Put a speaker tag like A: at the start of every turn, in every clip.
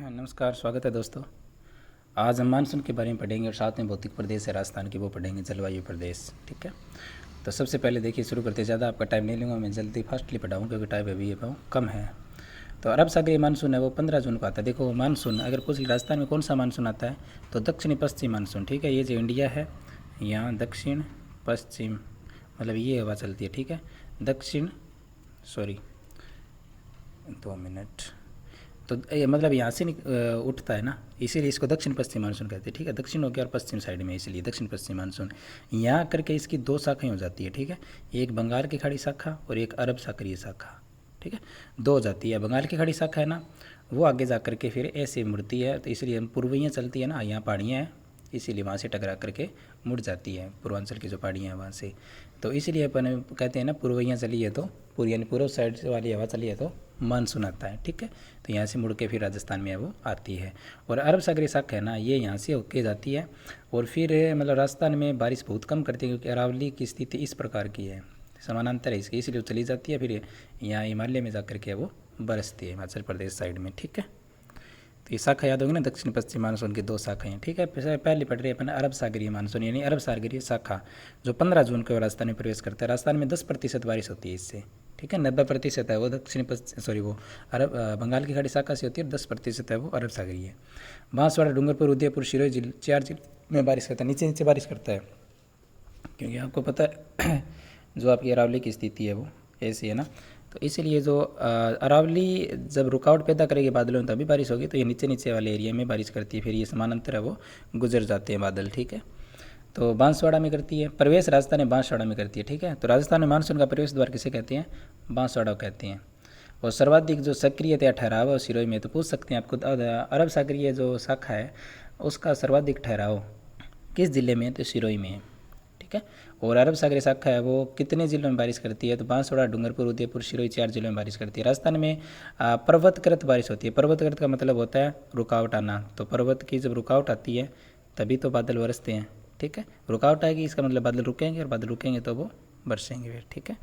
A: नमस्कार, स्वागत है दोस्तों। आज हम मानसून के बारे में पढ़ेंगे और साथ में भौतिक प्रदेश है राजस्थान की, वो पढ़ेंगे जलवायु प्रदेश। ठीक है, तो सबसे पहले देखिए शुरू करते, ज़्यादा आपका टाइम नहीं लूँगा, मैं जल्दी फास्टली पढ़ाऊँ क्योंकि टाइम अभी ये कम है। तो अरब सागरीय मानसून है वो 15 जून को आता है। देखो मानसून अगर पूछ राजस्थान में कौन सा मानसून आता है तो दक्षिणी पश्चिम मानसून। ठीक है, ये जो इंडिया है यहाँ दक्षिण पश्चिम मतलब ये हवा चलती है। ठीक है, दक्षिण 2 मिनट, तो ये मतलब यहाँ से उठता है ना, इसीलिए इसको दक्षिण पश्चिम मानसून कहते हैं। ठीक है, दक्षिण हो गया और पश्चिम साइड में, इसलिए दक्षिण पश्चिम मानसून। यहाँ करके इसकी 2 शाखाएं हो जाती है। ठीक है, एक बंगाल की खाड़ी शाखा और एक अरब सागरीय शाखा। ठीक है, 2 हो जाती है। बंगाल की खाड़ी शाखा है ना, वो आगे जा करके फिर ऐसे मुड़ती है, तो इसलिए हम पूर्वियाँ चलती है ना, यहाँ पहाड़ियाँ हैं, इसीलिए वहाँ से टकरा करके मुड़ जाती है, पूर्वांचल की जो पहाड़ियाँ हैं वहाँ से। तो इसलिए अपन कहते हैं ना पूर्वियाँ चली है तो पूर्व यानी पूर्व साइड से वाली हवा चली है तो मानसून आता है। ठीक है, तो यहाँ से मुड़ के फिर राजस्थान में वो आती है। और अरब सागरीय शाखा है ना, ये यहाँ से होके जाती है और फिर मतलब राजस्थान में बारिश बहुत कम करती है क्योंकि अरावली की स्थिति इस प्रकार की है, समानांतर है इसकी, इसलिए वो चली जाती है, फिर यहाँ हिमालय में जा करके वो बरसती है हिमाचल प्रदेश साइड में। ठीक है, तो ये शाखा याद होगी ना, दक्षिण पश्चिम मानसून की 2 शाखाएं हैं। ठीक है, पहले पढ़ रहे हैं अपन अरब सागरीय मानसून यानी अरब सागरीय शाखा, जो 15 जून को राजस्थान में प्रवेश करता है। राजस्थान में 10% बारिश होती है इससे। ठीक है, 90% है वो दक्षिण पश्चिम वो अरब बंगाल की खाड़ी शाखा से होती है, 10% है वो अरब सागरीय। बांसवाड़ा, डूंगरपुर, उदयपुर, सिरोही जिले 4 जिले में बारिश करता है, नीचे नीचे बारिश करता है क्योंकि आपको पता है जो आपकी अरावली की स्थिति है वो ऐसी है ना, तो इसीलिए जो अरावली जब रुकावट पैदा करेगी बादलों में तभी बारिश होगी, तो ये नीचे नीचे वाले एरिया में बारिश करती है, फिर ये समानांतर है वो गुजर जाते हैं बादल। ठीक है, तो बांसवाड़ा में करती है प्रवेश, राजस्थान में बांसवाड़ा में करती है। ठीक है, तो राजस्थान में मानसून का प्रवेश द्वार किसे कहते हैं? बांसवाड़ा कहते हैं। और सर्वाधिक जो सक्रियता ठहराव है सिरोही में, तो पूछ सकते हैं आपको अरब सागरीय जो शाखा है उसका सर्वाधिक ठहराव किस जिले में है? तो सिरोही में है। ठीक है, और अरब सागरीय शाखा है वो कितने जिलों में बारिश करती है? तो बांसवाड़ा, डूंगरपुर, उदयपुर, सिरोही 4 जिलों में बारिश करती है। राजस्थान में पर्वतकृत बारिश होती है। पर्वतकृत का मतलब होता है रुकावट आना, तो पर्वत की जब रुकावट आती है तभी तो बादल बरसते हैं। ठीक है, रुकावट आएगी इसका मतलब बादल रुकेंगे और बादल रुकेंगे तो वो बरसेंगे फिर। ठीक है,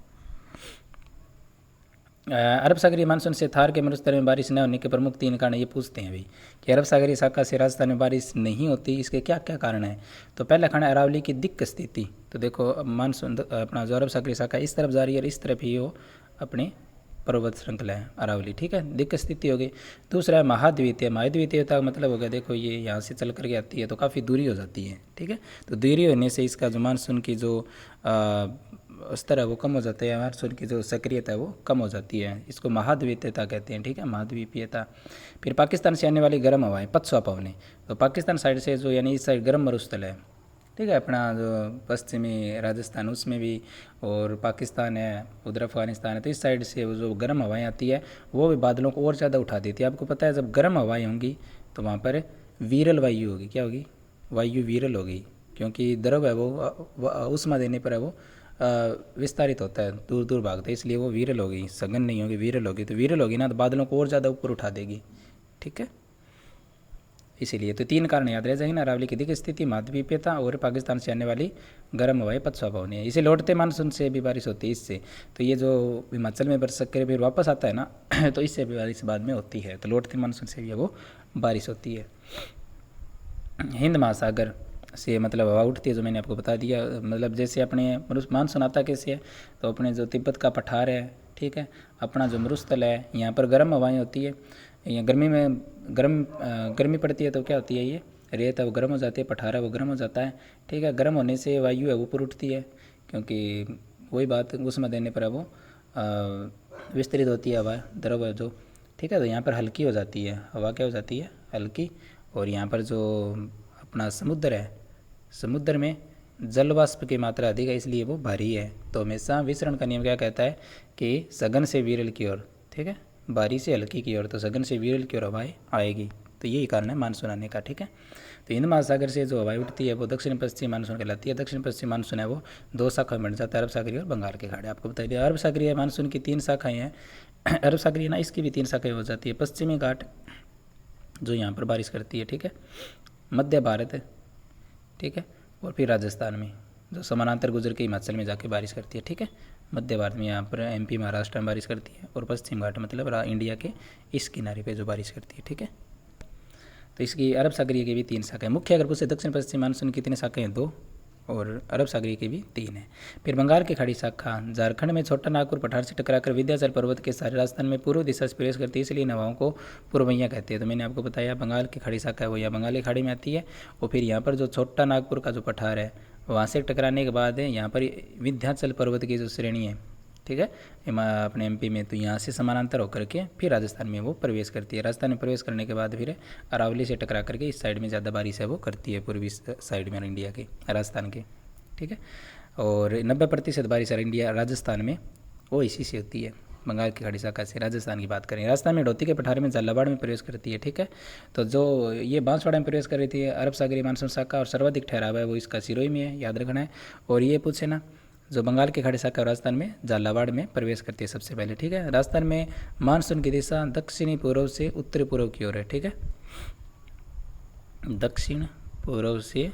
A: अरब सागरीय मानसून से थार के मरुस्थल में बारिश न होने के प्रमुख 3 कारण ये पूछते हैं भाई कि अरब सागरीय शाखा से राजस्थान में बारिश नहीं होती, इसके क्या क्या कारण है? तो पहला कारण है अरावली की दिक्क स्थिति। तो देखो मानसून अपना जो अरब सागरीय शाखा इस तरफ जा रही है और इस तरफ ही वो अपने पर्वत श्रृंखला है अरावली। ठीक है, दिक्क स्थिति हो गई। दूसरा है महाद्वीतीय। महाद्वीतीयता का मतलब हो गया, देखो ये यहाँ से चल करके आती है तो काफ़ी दूरी हो जाती है। ठीक है, तो दूरी होने से इसका जो मानसून की जो स्तर है वो कम हो जाता है, मानसून की जो सक्रियता है वो कम हो जाती है, इसको महाद्वीतीयता कहते हैं। ठीक है, महाद्वीपीयता। फिर पाकिस्तान से आने वाली गर्म हवाएं, पछुआ पवने, तो पाकिस्तान साइड से जो यानी इस साइड गर्म मरुस्थल है। ठीक है, अपना जो पश्चिमी राजस्थान उसमें भी और पाकिस्तान है, उधर अफगानिस्तान है, तो इस साइड से वो जो गर्म हवाएं आती है वो भी बादलों को और ज़्यादा उठा देती है। आपको पता है जब गर्म हवाएं होंगी तो वहाँ पर वीरल वायु होगी। क्या होगी? वायु वीरल होगी, क्योंकि द्रव है वो उष्मा देने पर है वो विस्तारित होता है, दूर दूर भागता है, इसलिए वो वीरल होगी, सघन नहीं होगी, वीरल होगी। तो वीरल होगी ना तो बादलों को और ज़्यादा ऊपर उठा देगी। ठीक है, इसीलिए तो 3 कारण याद रह जाएंगे ना, अरावली की दिक्क स्थिति, महाद्वीपीयता और पाकिस्तान से आने वाली गर्म हवाएं पछुआ पवनी है। इसे लौटते मानसून से भी बारिश होती है इससे, तो ये जो हिमाचल में बरस कर फिर वापस आता है ना तो इससे भी बारिश बाद में होती है, तो लौटते मानसून से भी वो बारिश होती है। हिंद महासागर से मतलब हवा उठती है, जो मैंने आपको बता दिया। मतलब जैसे अपने मानसून आता कैसे है, तो अपने जो तिब्बत का पठार है, ठीक है, अपना जो मरुस्थल है यहाँ पर गर्म हवाएं होती है। यहाँ गर्मी में गर्मी पड़ती है तो क्या होती है, ये रेत है वो गर्म हो जाती है, पठार है वो गर्म हो जाता है। ठीक है, गर्म होने से वायु है ऊपर उठती है, क्योंकि वही बात उष्मा देने पर है वो विस्तृत होती है हवा, द्रव है जो। ठीक है, तो यहाँ पर हल्की हो जाती है हवा, क्या हो जाती है? हल्की। और यहाँ पर जो अपना समुद्र है, समुद्र में जल वाष्प की मात्रा अधिक है, इसलिए वो भारी है। तो हमेशा विसरण का नियम क्या कहता है कि सघन से विरल की ओर, ठीक है, भारी से हल्की की ओर, तो सघन से विरल की ओर हवाएं आएगी। तो यही कारण है मानसून आने का। ठीक है, तो हिंद महासागर से जो हवाएं उठती है वो दक्षिण पश्चिम मानसून कहलाती है। दक्षिण पश्चिम मानसून है वो 2 शाखा में बन जाता है, अरब सागरीय और बंगाल के खाड़ी। आपको बताइए अरब सागरीय मानसून की 3 शाखाएँ हैं। अरब सागरीय ना, इसकी भी 3 शाखाएँ हो जाती है। पश्चिमी घाट जो यहाँ पर बारिश करती है, ठीक है, मध्य भारत है, ठीक है, और फिर राजस्थान में जो समानांतर गुजर के हिमाचल में जाके बारिश करती है। ठीक है, मध्य भारत में यहाँ पर एमपी महाराष्ट्र में बारिश करती है, और पश्चिम घाट मतलब इंडिया के इस किनारे पे जो बारिश करती है। ठीक है, तो इसकी अरब सागरीय की भी 3 शाखाएं। मुख्य अगर पूछे दक्षिण पश्चिम मानसून की कितनी शाखाएं हैं? 2, और अरब सागरीय की भी 3 है। फिर बंगाल की खाड़ी शाखा झारखंड में छोटा नागपुर पठार से टकराकर विंध्याचल पर्वत के सारे राजस्थान में पूर्व दिशा से प्रवेश करती है, इसलिए हवाओं को पूर्वैया कहते हैं। तो मैंने आपको बताया बंगाल की खाड़ी शाखा है वो यहाँ बंगाली खाड़ी में आती है, और फिर यहाँ पर जो छोटा नागपुर का जो पठार है वहाँ से टकराने के बाद यहाँ पर विंध्याचल पर्वत की जो श्रेणी है, ठीक है, अपने एमपी में, तो यहाँ से समानांतर होकर के फिर राजस्थान में वो प्रवेश करती है। राजस्थान में प्रवेश करने के बाद फिर अरावली से टकरा करके इस साइड में ज़्यादा बारिश है वो करती है, पूर्वी साइड में इंडिया के, राजस्थान के, ठीक है। और 90% बारिश इंडिया राजस्थान में वो इसी से होती है, बंगाल की खाड़ी शाखा से। राजस्थान की बात करें, राजस्थान में डोती के पठार में झालावाड़ में प्रवेश करती है, ठीक है। तो जो ये बांसवाड़ा में प्रवेश कर रही थी अरब सागरीय मानसून शाखा, और सर्वाधिक ठहराव है वो इसका सिरोही में है, याद रखना है। और ये पूछे ना, जो बंगाल की खाड़ी शाखा राजस्थान में झालावाड़ में प्रवेश करती है सबसे पहले, ठीक है। राजस्थान में मानसून की दिशा दक्षिणी पूर्व से उत्तरी पूर्व की ओर है, ठीक है, दक्षिण पूर्व से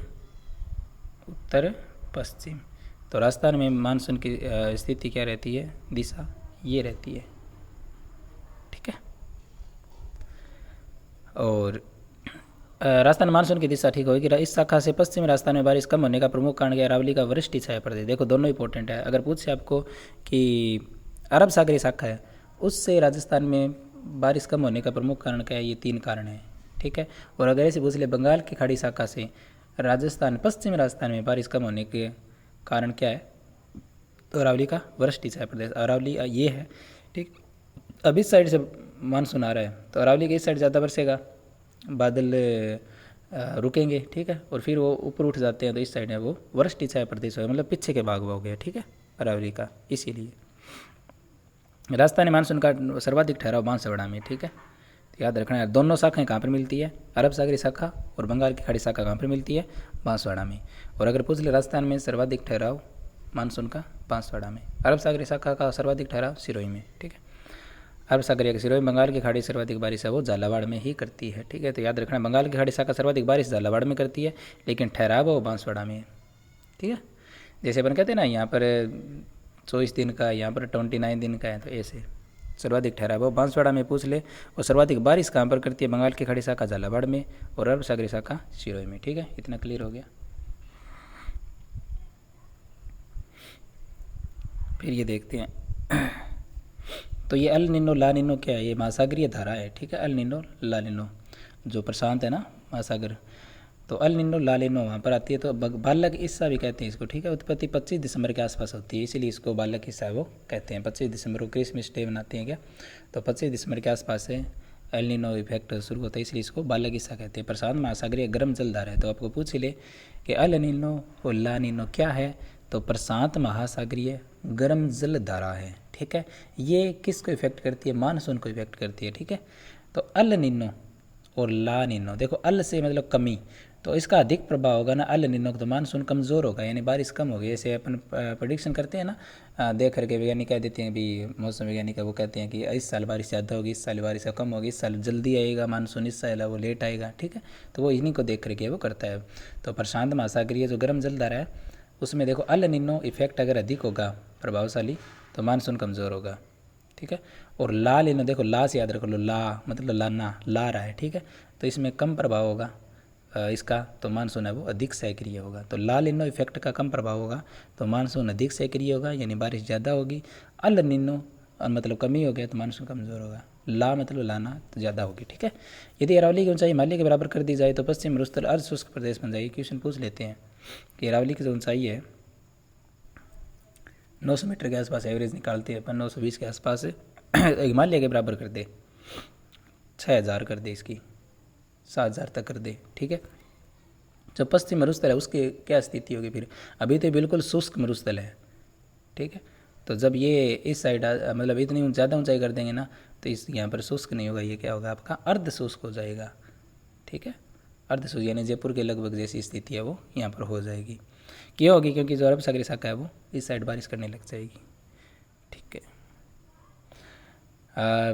A: उत्तर पश्चिम। तो राजस्थान में मानसून की स्थिति क्या रहती है, दिशा ये रहती है, ठीक है। और राजस्थान मानसून की दिशा ठीक होगी। इस शाखा से पश्चिमी राजस्थान में बारिश कम होने का प्रमुख कारण है अरावली का वरिष्ठ छाया प्रदेश। देखो दोनों इंपॉर्टेंट है। अगर पूछे आपको कि अरब सागरीय शाखा है उससे राजस्थान में बारिश कम होने का प्रमुख कारण क्या है, ये 3 कारण है, ठीक है। और अगर ऐसे पूछ ले बंगाल की खाड़ी शाखा से राजस्थान पश्चिमी राजस्थान में बारिश कम होने के कारण क्या है, तो अरावली का वरिष्ठ छाया प्रदेश, अरावली ये है, ठीक। अब इस साइड से मानसून आ रहा है तो अरावली के इस साइड ज़्यादा बरसेगा, बादल रुकेंगे, ठीक है, और फिर वो ऊपर उठ जाते हैं, तो इस साइड है वो वरिष्ठ छाया प्रदेश हो, मतलब पीछे के भाग हो गया, ठीक है, अरावली का। इसीलिए राजस्थानी मानसून का सर्वाधिक ठहराव बांसवाड़ा में, ठीक है। तो याद रखना है दोनों शाखाएं कहाँ पर मिलती है, अरब सागरी शाखा और बंगाल की खाड़ी शाखा कहाँ पर मिलती है, बांसवाड़ा में। और अगर पूछ ले राजस्थान में सर्वाधिक ठहराव मानसून का बांसवाड़ा में, अरब सागरी शाखा का सर्वाधिक ठहराव सिरोही में, ठीक है। अरब सागरीय के सिरोही, बंगाल की खाड़ी सर्वाधिक बारिश है वो झालावाड़ में ही करती है, ठीक है। तो याद रखना बंगाल की खाड़ी शाखा सर्वाधिक बारिश झालावाड़ में करती है, लेकिन ठहराव वो बांसवाड़ा में है, ठीक है। जैसे अपन कहते हैं ना यहाँ पर 24 दिन का, यहाँ पर 29 दिन का है, तो ऐसे सर्वाधिक ठहराव वो बांसवाड़ा में पूछ ले। और सर्वाधिक बारिश कहाँ पर करती है, बंगाल की खाड़ी शाखा झालावाड़ में और अरब सागरी शाखा सिरोही में, ठीक है। इतना क्लियर हो गया। फिर ये देखते हैं तो ये अल निनो ला निनो क्या है, ये महासागरीय धारा है, ठीक है। अल निनो ला निनो जो प्रशांत है ना महासागर, तो अल निनो ला निनो वहाँ पर आती है। तो बालक हिस्सा भी कहते हैं इसको, ठीक है। उत्पत्ति 25 दिसंबर के आसपास होती है, इसीलिए इसको बालक हिस्सा वो कहते हैं। 25 दिसंबर को क्रिसमस डे मनाते हैं क्या, तो 25 दिसंबर के आसपास से एल निनो इफेक्ट शुरू होता है, इसलिए इसको बालक हिस्सा कहते हैं। प्रशांत महासागरीय गर्म जलधारा है। तो आपको पूछ ले कि अल निनो और ला निनो क्या है, तो प्रशांत महासागरीय गर्म जल धारा है, ठीक है। ये किसको इफेक्ट करती है, मानसून को इफेक्ट करती है, ठीक है। तो अल निनो और ला निनो, देखो अल से मतलब कमी, तो इसका अधिक प्रभाव होगा ना अल निनो, तो मानसून कमज़ोर होगा, यानी बारिश कम होगी। जैसे अपन प्रेडिक्शन करते हैं ना, देख करके वैज्ञानिक कह देते हैं, भी मौसम वैज्ञानिक वो कहते हैं कि इस साल बारिश ज़्यादा होगी, इस साल बारिश कम होगी, इस साल जल्दी आएगा मानसून, इस साल वो लेट आएगा, ठीक है। तो वो इन्हीं को देख करके वो करता है। तो प्रशांत महासागरीय जो गर्म जलधारा है उसमें देखो अल निनो इफेक्ट अगर अधिक होगा प्रभावशाली तो मानसून कमज़ोर होगा, ठीक है। और ला निनो, देखो ला से याद रखो लो, ला मतलब लाना, ला रहा है, ठीक है। तो इसमें कम प्रभाव होगा इसका, तो मानसून है वो अधिक सक्रिय होगा। तो ला निनो इफेक्ट का कम प्रभाव होगा तो मानसून अधिक सक्रिय होगा, यानी बारिश ज़्यादा होगी। अल निनो मतलब कमी हो गया तो मानसून कमज़ोर होगा। ला मतलब लाना तो ज़्यादा होगी, ठीक है। यदि अरावली की ऊंचाई हिमालय के बराबर कर दी जाए तो पश्चिम मरुस्थल अर्ध शुष्क प्रदेश बन जाएगी। क्वेश्चन पूछ लेते हैं कि अरावली की जो ऊंचाई है 900 मीटर के आसपास, एवरेज निकालते हैं अपन 920 के आसपास हिमालय के बराबर कर दे, 6000 कर दे, इसकी 7000 तक कर दे, ठीक है। जो पश्चिम मरुस्थल है उसकी क्या स्थिति होगी फिर, अभी तो बिल्कुल शुष्क मरुस्थल है, ठीक है। तो जब ये इस साइड मतलब इतनी ज़्यादा ऊंचाई कर देंगे ना तो इस यहाँ पर शुष्क नहीं होगा, ये क्या होगा आपका अर्ध शुष्क हो जाएगा, ठीक है। अर्ध शुष्क यानी जयपुर के लगभग जैसी स्थिति है वो यहाँ पर हो जाएगी। क्यों होगी, क्योंकि जो अरब सागरी शाखा है वो इस साइड बारिश करने लग जाएगी, ठीक है।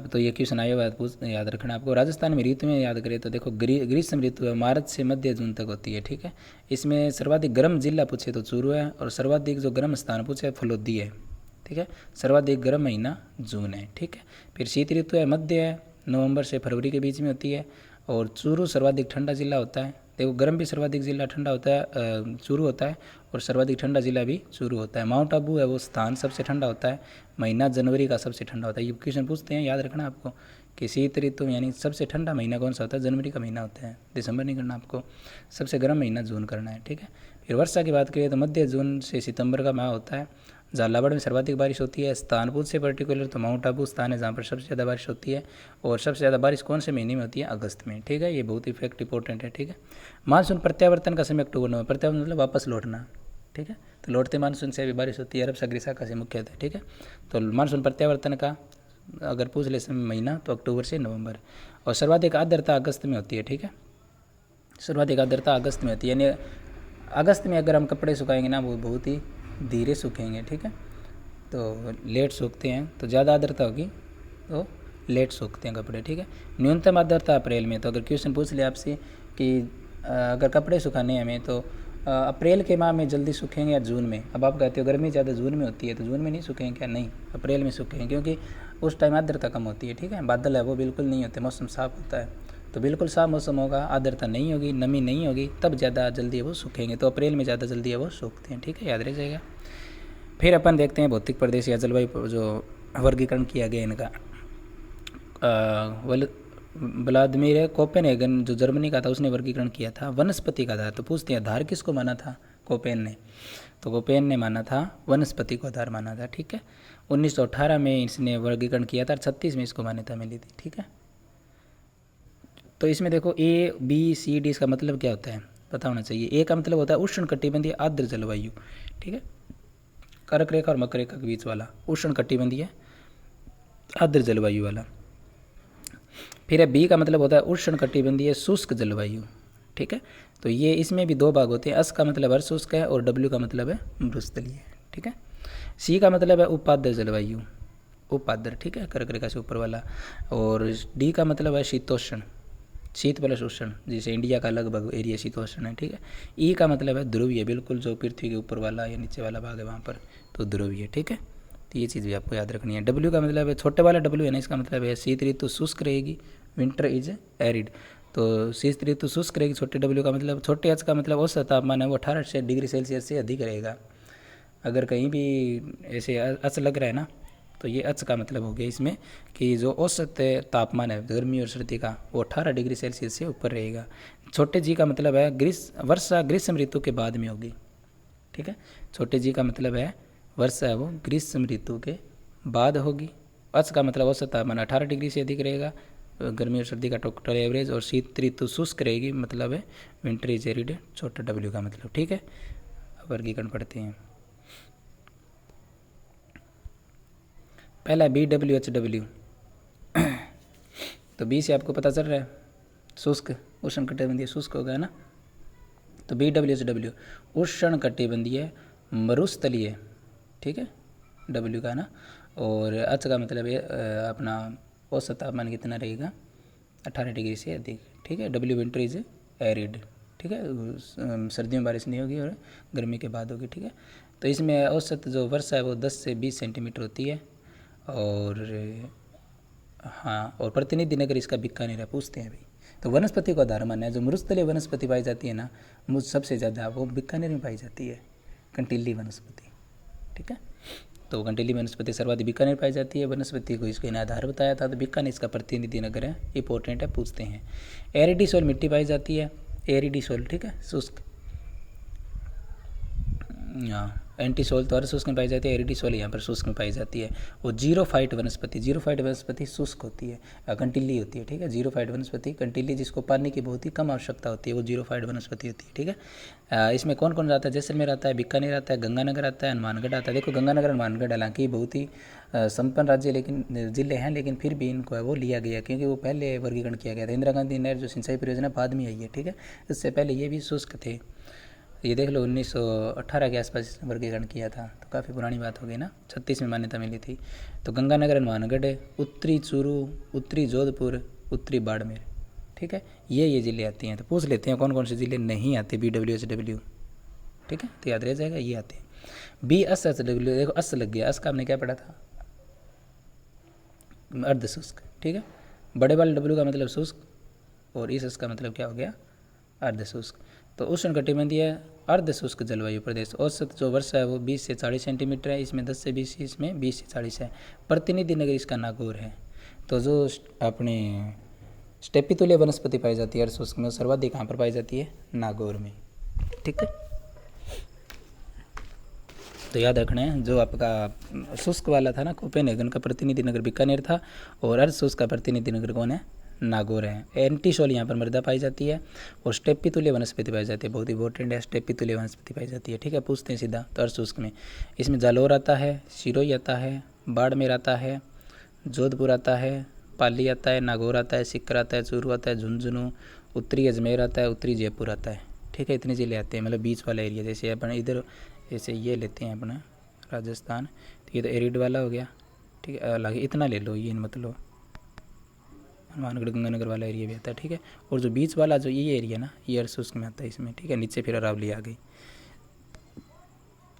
A: तो ये क्वेश्चन आए बात पूछ याद रखना आपको। राजस्थान में ऋतु में याद करें तो देखो ग्रीष्म ऋतु है, मार्च से मध्य जून तक होती है, ठीक है। इसमें सर्वाधिक गर्म जिला पूछे तो चूरू है, और सर्वाधिक जो गर्म स्थान पूछे फलोदी है, ठीक है। सर्वाधिक गर्म महीना जून है, ठीक है। फिर शीत ऋतु है, मध्य है, नवंबर से फरवरी के बीच में होती है, और चूरू सर्वाधिक ठंडा जिला होता है। देखो गर्म भी सर्वाधिक जिला ठंडा होता है, चूरू होता है, और सर्वाधिक ठंडा जिला भी चूरू होता है। माउंट आबू है वो स्थान सबसे ठंडा होता है, महीना जनवरी का सबसे ठंडा होता है। ये क्वेश्चन पूछते हैं, याद रखना आपको कि शीत ऋतु यानी सबसे ठंडा महीना कौन सा होता है, जनवरी का महीना होता है, दिसंबर नहीं करना आपको। सबसे गर्म महीना जून करना है, ठीक है। फिर वर्षा की बात करें तो मध्य जून से सितंबर का माह होता है। झालावाड़ में सर्वाधिक बारिश होती है। स्थान पूछ से पर्टिकुलर तो माउंट आबू स्थान है जहाँ पर सबसे ज़्यादा बारिश होती है, और सबसे ज़्यादा बारिश कौन से महीने में होती है, अगस्त में, ठीक है। ये बहुत ही फैक्ट इंपॉर्टेंट है, ठीक है। मानसून प्रत्यावर्तन का समय अक्टूबर में, प्रत्यावर्तन मतलब वापस लौटना, ठीक है। तो लौटते मानसून से भी बारिश होती है, अरब सागरीय शाखा से मुख्यतः, ठीक है। तो मानसून प्रत्यावर्तन का अगर पूछ ले समय महीना तो अक्टूबर से नवंबर। और सर्वाधिक आर्द्रता अगस्त में होती है, ठीक है। सर्वाधिक आर्द्रता अगस्त में होती है, यानी अगस्त में अगर हम कपड़े सुखाएंगे ना वो बहुत ही धीरे सूखेंगे, ठीक है। तो लेट सूखते हैं, तो ज़्यादा आर्द्रता होगी तो लेट सूखते हैं कपड़े, ठीक है। न्यूनतम आर्द्रता अप्रैल में, तो अगर क्वेश्चन पूछ ले आपसे कि अगर कपड़े सुखाने हैं हमें तो अप्रैल के माह में जल्दी सूखेंगे या जून में। अब आप कहते हो गर्मी ज़्यादा जून में होती है, तो जून में नहीं सूखेंगे क्या, नहीं, अप्रैल में सूखेंगे, क्योंकि उस टाइम आर्द्रता कम होती है, ठीक है। बादल है वो बिल्कुल नहीं होते, मौसम साफ होता है, तो बिल्कुल साफ मौसम होगा, आर्द्रता नहीं होगी, नमी नहीं होगी, तब ज़्यादा जल्दी वो सूखेंगे। तो अप्रैल में ज़्यादा जल्दी वो सूखते हैं, ठीक है, याद रह जाएगा। फिर अपन देखते हैं भौतिक प्रदेश या जलवायु जो वर्गीकरण किया गया इनका। व्लादिमीर कोपेनहेगन जो जर्मनी का था उसने वर्गीकरण किया था वनस्पति का आधार। तो पूछते हैं आधार किसको माना था, कोपेन ने, तो कोपेन ने माना था वनस्पति को आधार माना था, ठीक है। 1918 में इसने वर्गीकरण किया था, 36 में इसको मान्यता मिली थी, ठीक है। तो इसमें देखो ABCD इसका मतलब क्या होता है पता होना चाहिए। ए का मतलब होता है उष्ण कटिबंधीय आर्द्र जलवायु, ठीक है, कर्क रेखा और मकर रेखा के बीच वाला उष्ण कटिबंधीय आर्द्र जलवायु वाला। फिर बी का मतलब होता है उष्ण कटिबंधीय शुष्क जलवायु, ठीक है। तो ये इसमें भी दो भाग होते हैं, एस का मतलब अर्धशुष्क है और डब्ल्यू का मतलब है मृस्थलीय, ठीक है। सी का मतलब है उपाद्र जलवायु, उपाद्र, ठीक है, कर्क रेखा से ऊपर वाला। और डी का मतलब है शीतोष्ण, शीत प्लस उष्ण, जैसे इंडिया का लगभग एरिया शीतोष्ण है, ठीक है। ई का मतलब है ध्रुवीय, बिल्कुल जो पृथ्वी के ऊपर वाला या नीचे वाला भाग है वहाँ पर, तो ध्रुवीय, ठीक है। तो ये चीज़ भी आपको याद रखनी है। डब्ल्यू का मतलब है छोटे वाला डब्ल्यू है ना, इसका मतलब है शीत ऋतु शुष्क रहेगी, विंटर इज एरिड। तो शीत ऋतु शुष्क रहेगी, छोटे डब्ल्यू का मतलब, छोटे एच का मतलब औसत तापमान है वो 18 डिग्री सेल्सियस से अधिक रहेगा। अगर कहीं भी ऐसे अच लग रहा है ना तो ये अच का मतलब हो गया इसमें कि जो औसत तापमान है गर्मी और सर्दी का वो 18 डिग्री सेल्सियस से ऊपर रहेगा। छोटे जी का मतलब है वर्षा ग्रीष्म ऋतु के बाद में होगी, ठीक है। छोटे जी का मतलब है वर्षा है वो ग्रीष्म ऋतु के बाद होगी। अच का मतलब औसत तापमान 18 डिग्री से अधिक रहेगा, गर्मी और सर्दी का टोटल एवरेज। और शीत ऋतु शुष्क रहेगी, मतलब है विंटर इज एरिड, छोटा डब्ल्यू का मतलब, ठीक है। वर्गीकरण पढ़ते हैं। पहला BWHW, तो बी से आपको पता चल रहा है शुष्क, उष्ण कटिबंधीय शुष्क हो गया ना। तो BWHW उष्ण कटिबंधीय मरुस्थलीय, ठीक है, डब्ल्यू का ना। और एच का मतलब है अपना औसत तापमान कितना रहेगा 18 डिग्री से अधिक, ठीक है। डब्ल्यू विंटर इज एरिड, ठीक है, सर्दियों में बारिश नहीं होगी और गर्मी के बाद होगी, ठीक है। तो इसमें औसत जो वर्षा है वो 10 से 20 सेंटीमीटर होती है। और हाँ, और प्रतिनिधि नगर इसका बीकानेर है, पूछते हैं भाई। तो वनस्पति को आधार माना है, जो मरुस्थलीय वनस्पति पाई जाती है ना मुझ सबसे ज़्यादा वो बीकानेर में पाई जाती है, कंटीली वनस्पति, ठीक है। तो कंटीली वनस्पति सर्वाधिक बीकानेर पाई जाती है। वनस्पति को इसको इन्हें आधार बताया था, तो बीकानेर इसका प्रतिनिधि नगर है, इंपॉर्टेंट है, पूछते हैं। एरिडी सोल मिट्टी पाई जाती है, एरिडी सोल, ठीक है, शुष्क। हाँ, एंटी सोल तो अर्धशुष्क में पाई जाती है, एरिडी सोल यहाँ पर शुष्क में पाई जाती है। और जीरोफाइट वनस्पति शुष्क होती है, कंटीली होती है, ठीक है। जीरोफाइट वनस्पति कंटीली, जिसको पानी की बहुत ही कम आवश्यकता होती है, वो जीरोफाइट वनस्पति होती है, ठीक है। इसमें कौन कौन आता है, जैसलमेर आता है, बीकानेर आता है, गंगानगर आता है, हनुमानगढ़ आता है। देखो गंगानगर हनुमानगढ़ हालांकि बहुत ही संपन्न राज्य लेकिन जिले हैं, लेकिन फिर भी इनको है वो लिया गया क्योंकि वो पहले वर्गीकरण किया गया था। इंदिरा गांधी नहर जो सिंचाई परियोजना बाद में आई है, ठीक है, इससे पहले ये भी शुष्क थे। ये देख लो 1918 के आसपास वर्गीकरण किया था, तो काफ़ी पुरानी बात हो गई ना। 36 में मान्यता मिली थी। तो गंगानगर हनुमानगढ़, उत्तरी चूरू, उत्तरी जोधपुर, उत्तरी बाड़मेर, ठीक है, ये जिले आती हैं। तो पूछ लेते हैं कौन कौन से जिले नहीं आते BWHW, ठीक है, तो याद रह जाएगा ये आते हैं। BSHW, देखो अस लग गया, अस का हमने क्या पढ़ा था, अर्धशुष्क, ठीक है। बड़े वाले डब्ल्यू का मतलब शुष्क और इस इसका मतलब क्या हो गया, अर्ध शुष्क। तो उष्णकटिबंधीय अर्ध शुष्क जलवायु प्रदेश, औसत जो वर्षा है वो 20 से 40 सेंटीमीटर है, इसमें 10 से 20, इसमें 20 से 40 है। प्रतिनिधि नगर इसका नागौर है। तो जो अपने स्टेपी तुल्य वनस्पति पाई जाती है अर्ध शुष्क में, सर्वाधिक कहाँ पर पाई जाती है, नागौर में। ठीक है, तो याद रखना है, जो आपका शुष्क वाला था ना कोपेनहेगन का प्रतिनिधि नगर बीकानेर था, और अर्ध शुष्क का प्रतिनिधि नगर कौन है, नागौर है। एंटीसोल यहाँ पर मृदा पाई जाती है, और स्टेपी तुल्य वनस्पति पाई जाती है, बहुत इंपॉर्टेंट है, स्टेपी तुल्य वनस्पति पाई जाती है। ठीक है, पूछते हैं सीधा। तो अर्ध शुष्क में इसमें जालौर आता है, सिरोही आता है, बाड़मेर आता है, जोधपुर आता है, पाली आता है, नागौर आता है, सीकर आता है, चूरू आता है, झुंझुनू, उत्तरी अजमेर आता है, उत्तरी जयपुर आता है। ठीक है, इतने जिले आते हैं, मतलब बीच वाला एरिया। जैसे अपन इधर जैसे ये लेते हैं अपना राजस्थान, तो ये तो एरिड वाला हो गया। ठीक है, अलग इतना ले लो, ये मत लो, हनुमानगढ़ गंगानगर वाला एरिया भी आता है। ठीक है, और जो बीच वाला जो ये एरिया ना, ये अर्ध शुष्क में आता है इसमें। ठीक है, नीचे फिर अरावली आ गई।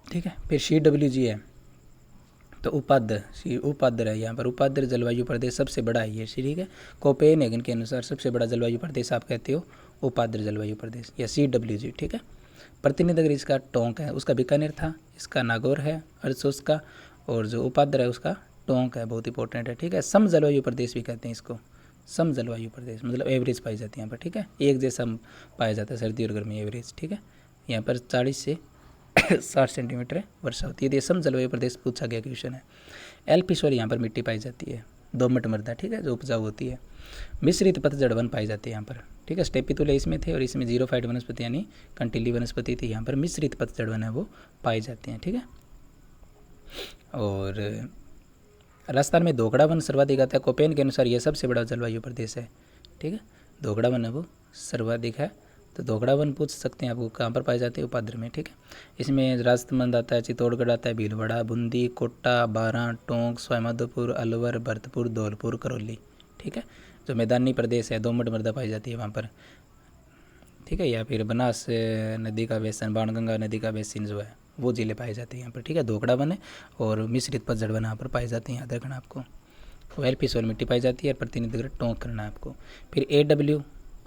A: ठीक है, फिर CWG है, तो उपाद्र है यहाँ पर। उपाद्र जलवायु प्रदेश सबसे बड़ा है ये। ठीक है, कोपेनहेगन के अनुसार सबसे बड़ा जलवायु प्रदेश आप कहते हो उपाद्र जलवायु प्रदेश या CWG। ठीक है, प्रतिनिधि नगर इसका टोंक है, उसका बीकानेर था, इसका नागौर है अर्ध शुष्क का, और जो उपाद्र है उसका टोंक है, बहुत इंपॉर्टेंट है। ठीक है, सम जलवायु प्रदेश भी कहते हैं इसको, सम जलवायु प्रदेश, मतलब एवरेज पाई जाती है यहाँ पर। ठीक है, एक जैसा पाया जाता है सर्दी और गर्मी एवरेज। ठीक है, यहाँ पर 40 से 60 सेंटीमीटर वर्षा होती है। ये सम जलवायु प्रदेश पूछा गया क्वेश्चन है। एल्पी सोल यहाँ पर मिट्टी पाई जाती है, दोमट मृदा। ठीक है, जो उपजाऊ होती है। मिश्रित पतझड़ वन पाई जाती है यहाँ पर। ठीक है, स्टेपी तुल्य इसमें थे, और इसमें जीरोफाइट वनस्पति यानी कंटीली वनस्पति थी। यहाँ पर मिश्रित पतझड़ वन है वो पाई जाती हैं। ठीक है, और राजस्थान में दोगड़ा वन सर्वाधिक आता है। कोपेन के अनुसार यह सबसे बड़ा जलवायु प्रदेश है। ठीक है, दोगड़ा वन है वो सर्वाधिक है। तो दोगड़ा वन पूछ सकते हैं आपको, कहाँ पर पाए जाते हैं, उपाद्र में। ठीक है, इसमें राजसमंद आता है, चित्तौड़गढ़ आता है, भीलवाड़ा, बूंदी, कोटा, बारां, टोंक, सवाईमाधोपुर, अलवर, भरतपुर, धौलपुर, करौली। ठीक है, जो मैदानी प्रदेश है, दोमट मृदा पाई जाती है वहाँ पर। ठीक है, या फिर बनास नदी का बेसिन, बाणगंगा नदी का बेसिन जो है वो जिले पाए जाते हैं यहाँ पर। ठीक है, दोगड़ा वन है, और मिश्रित पतझड़ वन यहाँ पर पाए जाते हैं, याद रखना आपको। एल्पी सोल मिट्टी पाई जाती है, और प्रतिनिधि टोंक करना है आपको। फिर AW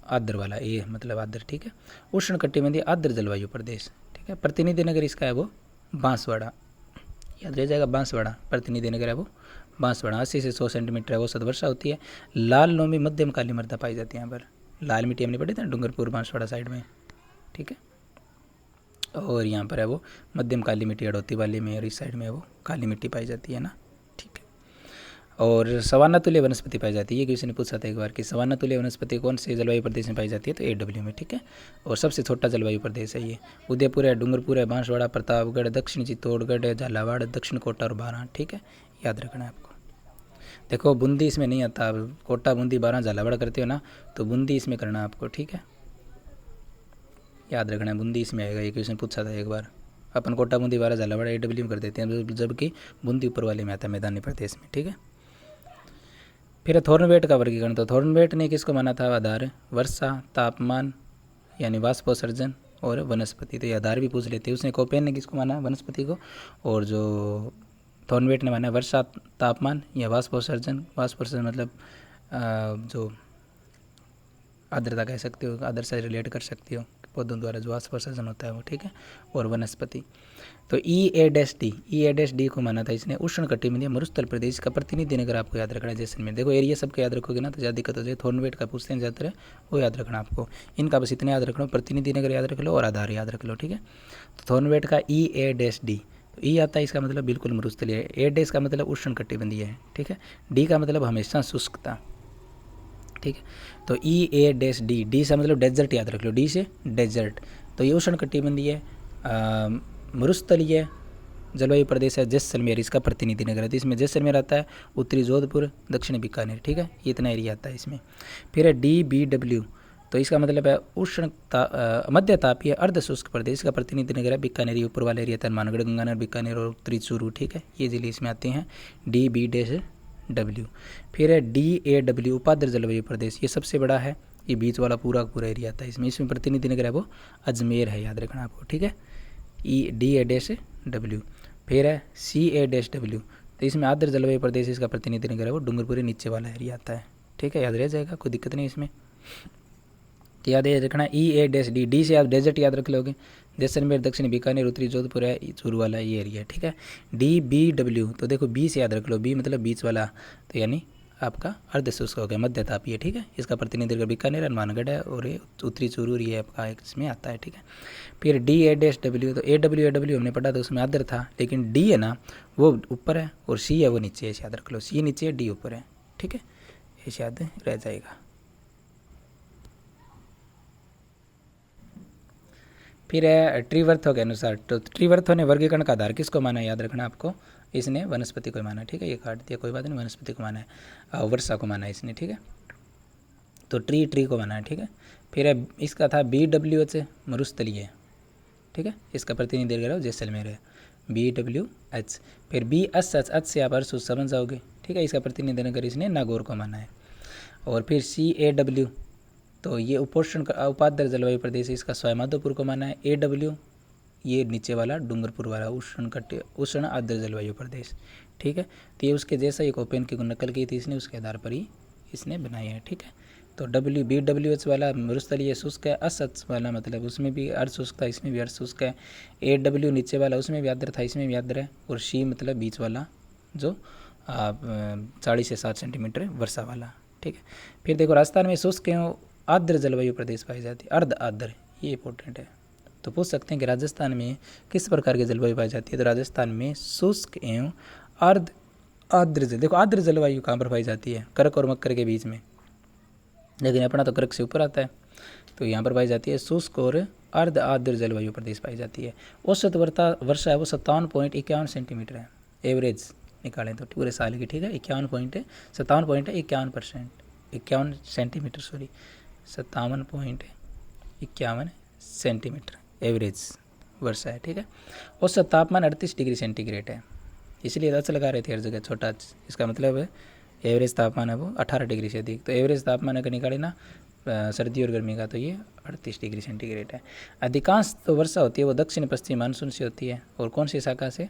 A: आर्द्र वाला, ए मतलब आर्द्र। ठीक है, उष्ण कटिबंधीय आर्द्र जलवायु प्रदेश। ठीक है, प्रतिनिधि नगर इसका है वो बांसवाड़ा, याद रह जाएगा, बांसवाड़ा प्रतिनिधि नगर है वो बांसवाड़ा। 80 से 100 सेंटीमीटर औसत वर्षा होती है। लाल नोमी मध्यम काली मृदा पाई जाती है यहाँ पर। लाल मिट्टी हमने पढ़ी थी ना, डूंगरपुर बांसवाड़ा साइड में। ठीक है, और यहाँ पर है वो मध्यम काली मिट्टी हड़ौती वाली में, और इस साइड में है वो काली मिट्टी पाई जाती है ना। ठीक है, और सवाना तुल्य वनस्पति पाई जाती है। ये किसी ने पूछा था एक बार कि सवाना तुल्य वनस्पति कौन से जलवायु प्रदेश में पाई जाती है, तो AW में। ठीक है, और सबसे छोटा जलवायु प्रदेश है ये। उदयपुर है, डूंगरपुर है, बांसवाड़ा, प्रतापगढ़, दक्षिण चित्तौड़गढ़, झालावाड़, दक्षिण कोटा और बारां। ठीक है, याद रखना है आपको। देखो बूंदी इसमें नहीं आता, अब कोटा, बूंदी, बारां, झालावाड़ करते हो ना, तो बूंदी इसमें करना आपको। ठीक है, याद रखना है, बूंदी इसमें आएगा। ये क्वेश्चन पूछा था एक बार। अपन कोटा, बूंदी, बारां, झालावाड़ AW में कर देते हैं, जबकि बूंदी ऊपर वाले में आता है, मैदानी प्रदेश में। ठीक है, फिर थॉर्नवेट का वर्गीकरण। तो थॉर्नवेट ने किसको माना था आधार, वर्षा, तापमान यानी वाष्पोत्सर्जन और वनस्पति। तो ये आधार भी पूछ लेते हैं। उसने कोपेन ने किसको माना, वनस्पति को, और जो थॉर्नवेट ने माना वर्षा, तापमान या वाष्पोत्सर्जन। वाष्पोत्सर्जन मतलब जो आर्द्रता कह सकते हो, आर्द्रता से रिलेट कर सकते हो, पौधों द्वारा जो वाष्पोत्सर्जन होता है वो। ठीक है, और वनस्पति। तो EA-D को माना था इसने उष्ण कटिबंधीय मरुस्थल प्रदेश का प्रतिनिधि नगर। आपको याद रखना है जैसलमेर। देखो एरिया सबके याद रखोगे ना तो ज़्यादा दिक्कत हो जाए। थॉर्नवेट का पूछते हैं ज़्यादातर, वो याद रखना आपको। इनका बस इतने याद रख लो, प्रतिनिधि नगर याद रख लो और आधार याद रख लो। ठीक है, तो थॉर्नवेट का EA-D, तो ई आता है, इसका मतलब बिल्कुल मरुस्थलीय है। A- का मतलब उष्ण कटिबंधीय है। ठीक है, D का मतलब हमेशा शुष्कता। ठीक है, तो EA-D, डी से मतलब डेजर्ट याद रख लो, डी से डेजर्ट। तो ये उष्ण कटिबंधीय मरुस्थलीय जलवायु प्रदेश है जैसलमेर, इसका प्रतिनिधि नगर है। तो इसमें जैसलमेर आता है, उत्तरी जोधपुर, दक्षिणी बीकानेर। ठीक है, ये इतना एरिया आता है इसमें। फिर है DBW, तो इसका मतलब है मध्य तापीय अर्ध शुष्क प्रदेश का प्रतिनिधि नगर है बीकानेर। ऊपर वाला एरिया था हनुमानगढ़, गंगानगर, बीकानेर और उत्तरी चूरू। ठीक है, ये जिले इसमें आते हैं, DB-W। फिर है DAW उपाद्र जलवायु प्रदेश, ये सबसे बड़ा है, ये बीच वाला पूरा एरिया आता है इसमें। इसमें प्रतिनिधि नगर है वो अजमेर है, याद रखना आपको। ठीक है, DA-W। फिर है CA-W, तो इसमें आर्द्र जलवायु प्रदेश, इसका प्रतिनिधि नगर है वो डूंगरपुर नीचे वाला एरिया आता है। ठीक है, याद रह जाएगा, कोई दिक्कत नहीं इसमें। तो याद रखना EA-D, डी से आप डेजर्ट याद रख लोगे, जैसलमेर, दक्षिणी बीकानेर, उत्तरी जोधपुर है, चूरू वाला ये एरिया, ठीक है। DBW, तो देखो बी से याद रख लो, बी मतलब बीच वाला, तो यानी आपका अर्ध शुष्क हो गया, मध्य तापीय, ठीक है। इसका प्रतिनिधित्व बीकानेर, हनुमानगढ़ है, और ये उत्तरी चूरू ये आपका इसमें आता है, ठीक है। फिर DA-W, तो AW हमने पढ़ा था, उसमें आर्द्र था, लेकिन डी है ना वो ऊपर है और सी है वो नीचे है, याद रख लो, सी नीचे है, डी ऊपर है, ठीक है, ऐसे याद रह जाएगा। फिर है ट्रीवर्थों के अनुसार, तो ट्रीवर्थों ने वर्गीकरण का आधार किसको माना है, याद रखना आपको, इसने वनस्पति को माना है, ठीक है, ये काट दिया कोई बात नहीं, वनस्पति को माना है, वर्षा को माना है इसने, ठीक है, तो ट्री को माना है, ठीक है। फिर है इसका था BWH, मरुस्थलीय, ठीक है, इसका प्रतिनिधित्व जैसलमेर है, BWH। फिर BSH से आप अर्श समझ जाओगे, ठीक है, इसका प्रतिनिधित्व इसने नागौर को माना है। और फिर CAW, तो ये उपोष्ण उपाध्र जलवायु प्रदेश है, इसका सवाईमाधोपुर को माना है। AW ये नीचे वाला डूंगरपुर वाला उष्ण आर्द्र जलवायु प्रदेश, ठीक है, तो ये उसके जैसा एक ओपेन की नकल की थी इसने, उसके आधार पर ही इसने बनाई है, ठीक है। तो BWH वाला मरुस्थलीय शुष्क है, SH वाला मतलब उसमें भी अर्ध शुष्क था, इसमें भी अर्ध शुष्क है। AW नीचे वाला उसमें भी आर्द्र था, इसमें भी आर्द्र है। और C मतलब बीच वाला जो 40 से 60 सेंटीमीटर वर्षा वाला, ठीक है। फिर देखो राजस्थान में शुष्क एवं आर्द्र जलवायु प्रदेश पाई जाती है, अर्ध आर्द्र, ये इंपॉर्टेंट है। तो पूछ सकते हैं कि राजस्थान में किस प्रकार की जलवायु पाई जाती है, तो राजस्थान में शुष्क एवं अर्ध आर्द्र देखो आर्द्र जलवायु कहाँ पर पाई जाती है, कर्क और मकर के बीच में, लेकिन अपना तो कर्क से ऊपर आता है, तो यहाँ पर पाई जाती है शुष्क और अर्ध आर्द्र जलवायु प्रदेश पाई जाती है। औसत वर्षा है वो 57.51 सेंटीमीटर है, एवरेज निकालें तो पूरे साल की, ठीक है, 51 सेंटीमीटर, सॉरी 57.51 सेंटीमीटर एवरेज वर्षा है, ठीक है। औसत तापमान 38 डिग्री सेंटीग्रेड है, इसलिए 10 लगा रहे थे हर जगह छोटा, इसका मतलब है एवरेज तापमान है वो 18 डिग्री से अधिक। तो एवरेज तापमान अगर निकाले ना सर्दी और गर्मी का, तो ये 38 डिग्री सेंटीग्रेड है। अधिकांश तो वर्षा होती है वो दक्षिण पश्चिम मानसून से होती है, और कौन सी शाखा से,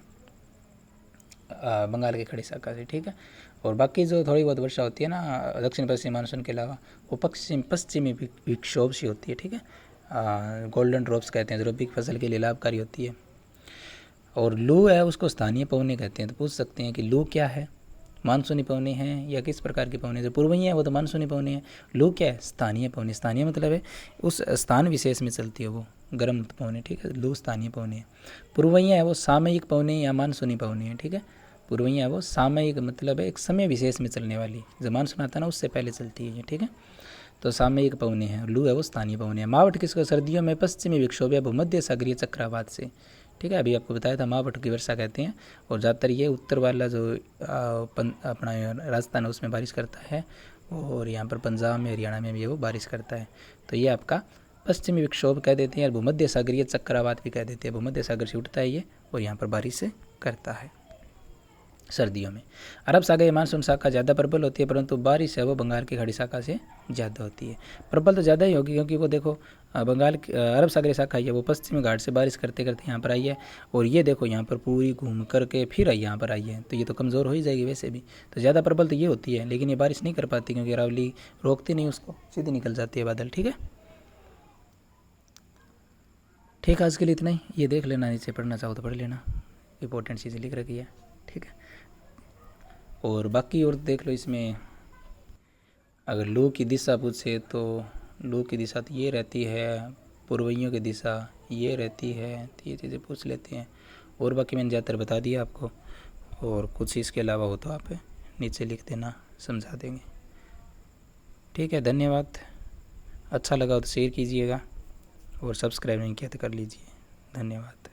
A: बंगाल की खाड़ी शाखा से, ठीक है। और बाकी जो थोड़ी बहुत वर्षा होती है ना दक्षिण पश्चिम मानसून के अलावा, वो पश्चिमी विक्षोभ से होती है, ठीक है। गोल्डन ड्रॉप्स कहते हैं, जो रबी फसल के लिए लाभकारी होती है। और लू है उसको स्थानीय पवने कहते हैं। तो पूछ सकते हैं कि लू क्या है, मानसूनी पवने हैं या किस प्रकार की पवने, जो पूर्वी है वो तो मानसूनी पवने हैं। लू क्या है, स्थानीय पवने, स्थानीय मतलब है उस स्थान विशेष में चलती है वो गर्म पवने, ठीक है, लू स्थानीय पवने है। पूर्वइयाँ है वो सामयिक पवने या मानसूनी पवने हैं, ठीक है। पूर्वइयाँ है वो सामयिक मतलब है एक समय विशेष में चलने वाली, जब मानसून आता है ना उससे पहले चलती है ये, ठीक है। तो सामयिक पवने हैं, लू है वो स्थानीय पवने हैं। मावठ किसको, सर्दियों में पश्चिमी विक्षोभ या भूमध्य सागरीय चक्रवात से, ठीक है, अभी आपको बताया था मावठ की वर्षा कहते हैं। और ज़्यादातर ये उत्तर वाला जो अपना राजस्थान है उसमें बारिश करता है, और यहाँ पर पंजाब में हरियाणा में भी वो बारिश करता है। तो ये आपका पश्चिमी विक्षोभ कह देते हैं, और भूमध्य सागरीय चक्रवात भी कह देते हैं। भूमध्य सागर से उठता है ये और यहाँ पर बारिश करता है सर्दियों में। अरब सागर मानसून शाखा ज़्यादा प्रबल होती है, परंतु बारिश है वो बंगाल की खाड़ी शाखा से ज़्यादा होती है। प्रबल तो ज़्यादा ही होगी, क्योंकि वो देखो बंगाल की अरब सागरीय शाखा है वो पश्चिमी घाट से बारिश करते करते यहाँ पर आई है, और ये देखो यहाँ पर पूरी घूम करके फिर आई यहाँ पर आई है, तो ये तो कमज़ोर हो ही जाएगी वैसे भी। तो ज़्यादा प्रबल तो ये होती है, लेकिन ये बारिश नहीं कर पाती क्योंकि अरावली रोकती नहीं उसको, सीधी निकल जाती है बादल, ठीक है। ठीक है, आज के लिए इतना ही। ये देख लेना, नीचे पढ़ना चाहो तो पढ़ लेना, इंपॉर्टेंट चीज़ें लिख रखी है, ठीक है। और बाकी और देख लो इसमें, अगर लू की दिशा पूछे तो लू की दिशा तो ये रहती है, पूर्वइयों की दिशा ये रहती है, तो ये चीज़ें पूछ लेते हैं। और बाकी मैंने ज़्यादातर बता दिया आपको, और कुछ इसके अलावा हो तो आप नीचे लिख देना, समझा देंगे, ठीक है। धन्यवाद। अच्छा लगा तो शेयर कीजिएगा, और सब्सक्राइब नहीं किया तो कर लीजिए। धन्यवाद।